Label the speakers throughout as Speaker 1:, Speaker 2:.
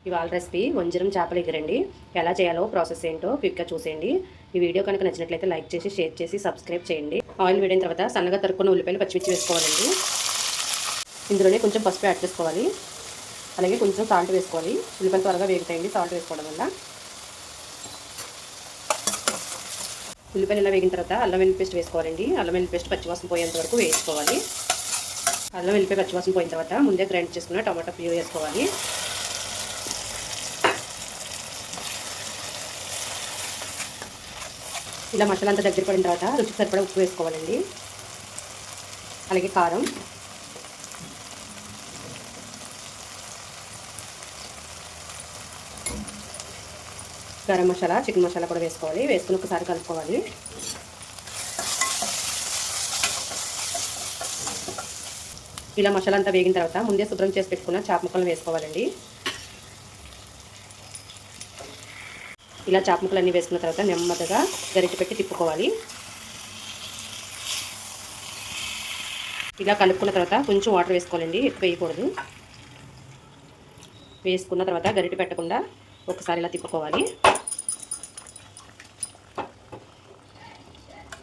Speaker 1: ఇవాళ రెసిపీ వంజరం చేపల ఎగురండి. ఎలా చేయాలో ప్రాసెస్ ఏంటో క్విక్గా చూసేయండి. ఈ వీడియో కనుక నచ్చినట్లయితే లైక్ చేసి షేర్ చేసి సబ్స్క్రైబ్ చేయండి. ఆయిల్ వేడిన తర్వాత సన్నగా తరుక్కున్న ఉల్లిపాయలు పచ్చిమిర్చి వేసుకోవాలండి. ఇందులోనే కొంచెం పసుపు యాడ్ చేసుకోవాలి. అలాగే కొంచెం సాల్ట్ వేసుకోవాలి. ఉల్లిపాయలు త్వరగా వేగుతాయండి సాల్ట్ వేసుకోవడం వల్ల. ఉల్లిపాయలు ఇలా వేగిన తర్వాత అల్లం వెల్లుల్లి పేస్ట్ వేసుకోవాలండి. అల్లం వెల్లుల్లి పేస్ట్ పచ్చివాసన పోయేంత వరకు వేసుకోవాలి. అల్లం వెల్లిపాయ పచ్చివాసన పోయిన తర్వాత ముందే గ్రైండ్ చేసుకున్న టమాటా ప్యూరీ వేసుకోవాలి. ఇలా మసాలా అంతా దగ్గర పడిన తర్వాత రుచికి సరిపడా ఉప్పు వేసుకోవాలండి. అలాగే కారం, గరం మసాలా, చికెన్ మసాలా కూడా వేసుకోవాలి. వేసుకుని ఒకసారి కలుపుకోవాలి. ఇలా మసాలా అంతా వేగిన తర్వాత ముందే శుభ్రం చేసి పెట్టుకున్న చేప ముక్కలను వేసుకోవాలండి. ఇలా చేప ముక్కలన్నీ వేసుకున్న తర్వాత నెమ్మదిగా గరిటె పెట్టి తిప్పుకోవాలి. ఇలా కలుపుకున్న తర్వాత కొంచెం వాటర్ వేసుకోవాలండి, ఎక్కువ వేయకూడదు. వేసుకున్న తర్వాత గరిటె పెట్టకుండా ఒకసారి ఇలా తిప్పుకోవాలి.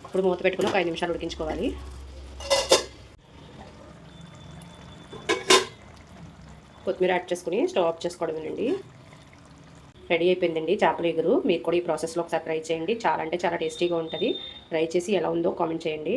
Speaker 1: ఇప్పుడు మూత పెట్టుకుని ఒక 5 నిమిషాలు ఉడికించుకోవాలి. కొత్తిమీర యాడ్ చేసుకుని స్టవ్ ఆఫ్ చేసుకోవడమేనండి. రెడీ అయిపోయిందండి చేపల ఎగురు. మీరు కూడా ఈ ప్రాసెస్లో ఒకసారి ట్రై చేయండి. చాలా అంటే చాలా టేస్టీగా ఉంటుంది. ట్రై చేసి ఎలా ఉందో కామెంట్ చేయండి.